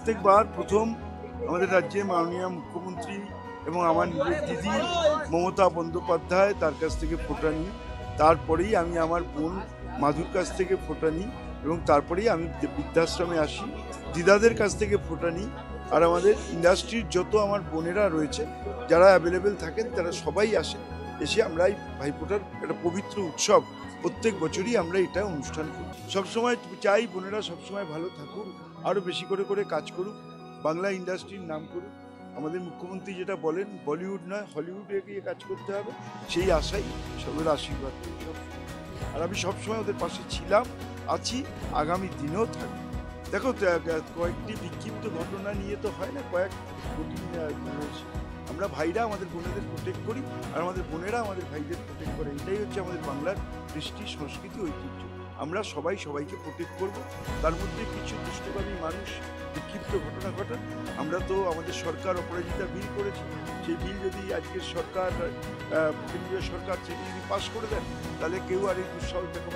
প্রত্যেকবার প্রথম আমাদের রাজ্যে মাননীয় মুখ্যমন্ত্রী এবং আমার নিজের দিদি মমতা বন্দ্যোপাধ্যায় তার কাছ থেকে ফোঁটা নিই, তারপরেই আমি আমার বোন মাধুর কাছ থেকে ফোঁটা নিই এবং তারপরেই আমি বৃদ্ধাশ্রমে আসি, দিদাদের কাছ থেকে ফোঁটা নিই। আর আমাদের ইন্ডাস্ট্রির যত আমার বোনেরা রয়েছে যারা অ্যাভেলেবেল থাকেন তারা সবাই আসেন, এসে আমরা এই ভাইফোঁটার একটা পবিত্র উৎসব প্রত্যেক বছরই আমরা এটা অনুষ্ঠান করি। সবসময় চাই বোনেরা সবসময় ভালো থাকুক, আরও বেশি করে করে কাজ করুক, বাংলা ইন্ডাস্ট্রির নাম করুক। আমাদের মুখ্যমন্ত্রী যেটা বলেন বলিউড নয় হলিউডে গিয়ে কাজ করতে হবে, সেই আশাই সবের আশীর্বাদ করি সবসময়। আর আমি সবসময় ওদের পাশে ছিলাম, আছি, আগামী দিনেও থাকবো। দেখো কয়েকটি বিক্ষিপ্ত ঘটনা নিয়ে তো হয় না, কয়েক কোটি রয়েছে। আমরা ভাইরা আমাদের বোনেদের প্রোটেক্ট করি আর আমাদের বোনেরা আমাদের ভাইদের প্রোটেক্ট করে, এটাই হচ্ছে আমাদের বাংলার কৃষ্টি সংস্কৃতি ঐতিহ্য। আমরা সবাই সবাইকে প্রোটেক্ট করব। তার মধ্যে কিছু দুষ্টভাবী মানুষ বিক্ষিপ্ত ঘটনা ঘটান। আমরা তো আমাদের সরকার অপরাজিতা বিল করেছি, সেই বিল যদি আজকের সরকার কেন্দ্রীয় সরকার সেটি যদি পাশ করে দেন তাহলে কেউ আর এই দুঃসাহসটাকে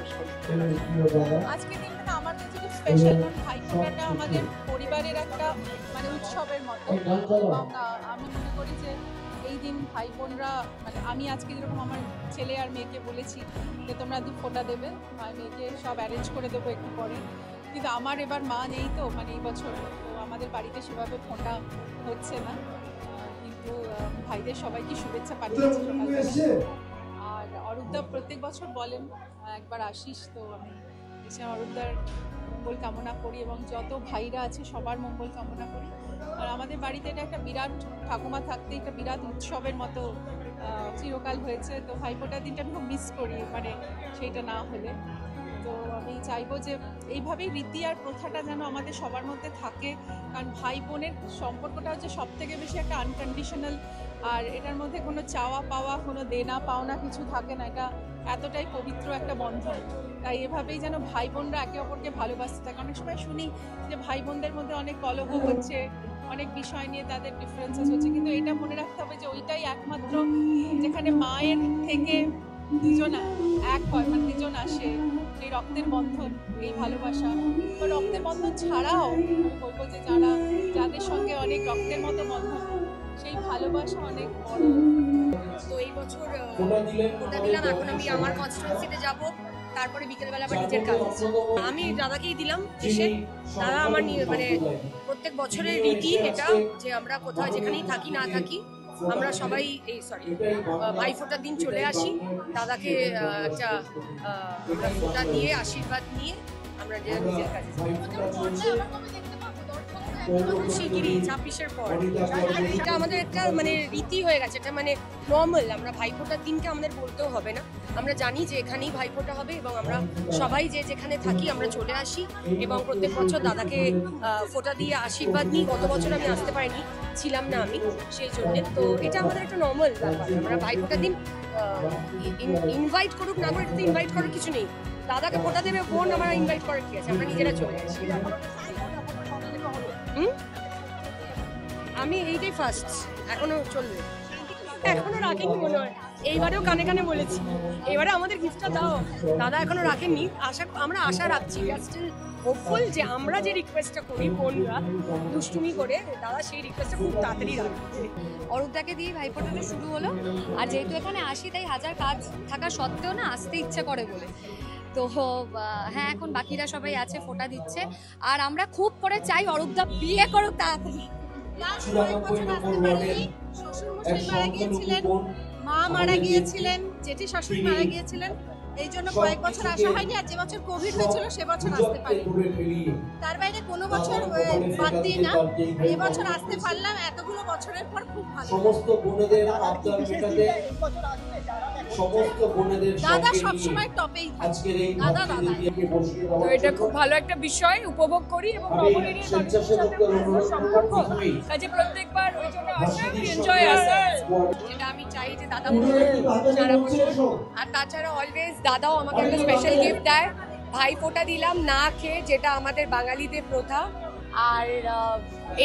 আজকে দিনটা আমার কাছে খুব স্পেশাল, কারণ ভাইফোঁটাটা আমাদের পরিবারের একটা মানে উৎসবের মতো। এবং আমি মনে করি যে এই দিন ভাই বোনরা মানে আমি আজকে যেরকম আমার ছেলে আর মেয়েকে বলেছি যে তোমরা ফোঁটা দেবে, আর মেয়েকে সব অ্যারেঞ্জ করে দেবো একটু পরে, কিন্তু আমার এবার মা নেই তো মানে এই বছর, তো আমাদের বাড়িতে সেভাবে ফোঁটা হচ্ছে না, কিন্তু ভাইদের সবাইকে শুভেচ্ছা পাঠিয়েছি সকালবেলা। আর অরূপদা প্রত্যেক বছর বলেন একবার আসিস, তো আমি এসে অরূপদার মঙ্গল কামনা করি এবং যত ভাইরা আছে সবার মঙ্গল কামনা করি। আর আমাদের বাড়িতে এটা একটা বিরাট ঠাকুমা থাকতে একটা বিরাট উৎসবের মতো চিরকাল হয়েছে, তো ভাইফোঁটার দিনটা আমি খুব মিস করি মানে সেইটা না হলে। তো আমি চাইবো যে এইভাবেই রীতি আর প্রথাটা যেন আমাদের সবার মধ্যে থাকে, কারণ ভাই বোনের সম্পর্কটা হচ্ছে সব থেকে বেশি একটা আনকন্ডিশনাল, আর এটার মধ্যে কোনো চাওয়া পাওয়া কোনো দেনা পাওনা কিছু থাকে না, এটা এতটাই পবিত্র একটা বন্ধন। তাই এভাবেই যেন ভাই বোনরা একে অপরকে ভালোবাসতে থাকে। অনেক সময় শুনি যে ভাই বোনদের মধ্যে অনেক কলহ হচ্ছে, অনেক বিষয় নিয়ে তাদের ডিফারেন্সেস হচ্ছে, কিন্তু এটা মনে রাখতে হবে যে ওইটাই একমাত্র যেখানে মায়ের থেকে দুজন এক হয়, মানে দুজন আসে, এই রক্তের বন্ধন, এই ভালোবাসা। তো রক্তের বন্ধন ছাড়াও বলবো যে যাদের সঙ্গে অনেক রক্তের মতো বন্ধন, সেই ভালোবাসা অনেক বড়। তো এই বছর ফোঁটা দিলাম, এখন আমি আমার কনস্টিটুয়েন্সিতে যাব, তারপরে বিকেলবেলা আবার নিজের কাজ আছে। আমি দাদাকেই দিলাম এসে, দাদা আমার মানে প্রত্যেক বছরের রীতি এটা যে আমরা কোথাও যেখানেই থাকি না থাকি আমরা সবাই ভাইফোঁটার দিন চলে আসি, দাদাকে একটা ফোঁটা দিয়ে আশীর্বাদ নিয়ে আমরা নিজের কাজে শিগগিরই 26-এর পর। এটা আমাদের একটা মানে রীতি হয়ে গেছে, এটা মানে নর্মাল। আমরা ভাইফোঁটার দিনকে আমাদের বলতেও হবে না, আমরা জানি যে এখানেই ভাইফোঁটা হবে এবং আমরা সবাই যে যেখানে থাকি আমরা চলে আসি এবং প্রত্যেক বছর দাদাকে ফোঁটা দিয়ে আশীর্বাদ নিই। গত বছর আমি আসতে পারিনি, ছিলাম না আমি, সেই জন্যে। তো এটা আমাদের একটা নর্মাল ব্যাপার। আমরা ভাইফোঁটার দিন ইনভাইট করুক না করে, এটা তো ইনভাইট করার কিছু নেই। দাদাকে ফোঁটা দেবে বোন, আমরা ইনভাইট করার কি আছে, আমরা নিজেরা চলে আসি। আমি এইটাই ফার্স্ট, এখনো চলবে, এখনো রাখেনি মনে হয়। এইবারেও কানে কানে বলেছি এবারে আমাদের গিফটটা দাও, দাদা এখনো রাখেননি। আমরা আশা রাখছি, স্টিল হোপফুল যে আমরা যে রিকোয়েস্টটা করি বোনরা দুষ্টুমি করে, দাদা সেই রিকোয়েস্টটা খুব তাড়াতাড়ি রাখবে। অরূপদাকে দিয়ে ভাইফোঁটাটা শুরু হলো, আর যেহেতু এখানে আসি তাই হাজার কাজ থাকা সত্ত্বেও না আসতে ইচ্ছা করে বলে। তো হ্যাঁ, এখন বাকিরা সবাই আছে, ফোঁটা দিচ্ছে, আর আমরা খুব করে চাই অরূপদা বিয়ে করুক তাড়াতাড়ি। মা মারা গিয়েছিলেন, জেঠি শ্বশুর মারা গিয়েছিলেন, এই জন্য কয়েক বছর আসা হয়নি। আর যে বছর কোভিড হয়েছিল সে বছর আসতে পারি, তার বাইরে কোনো বছর বাদ দিই না। এবছর আসতে পারলাম, এতগুলো বছরের পর খুব ভালো। দাদা সবসময় টপেই থাকে, দাদা। তো এটা খুব ভালো একটা বিষয়, উপভোগ করি এবং নগরের সম্পর্ক কাজে প্রত্যেকবার ওই জন্য আসা, এনজয় আসা, যেটা আমি চাই যে দাদা সারা বছর। আর তাছাড়া অলওয়েজ দাদাও আমাকে একটা স্পেশাল গিফট দেয়, ভাইফোঁটা দিলাম না খেয়ে, যেটা আমাদের বাঙালিদের প্রথা। আর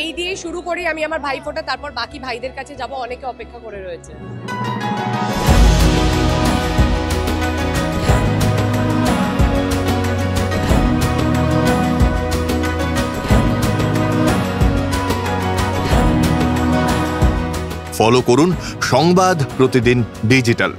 এই দিয়ে শুরু করি আমি আমার ভাইফোঁটা, তারপর বাকি ভাইদের কাছে যাব, অনেকে অপেক্ষা করে রয়েছে। ফলো করুন সংবাদ প্রতিদিন ডিজিটাল।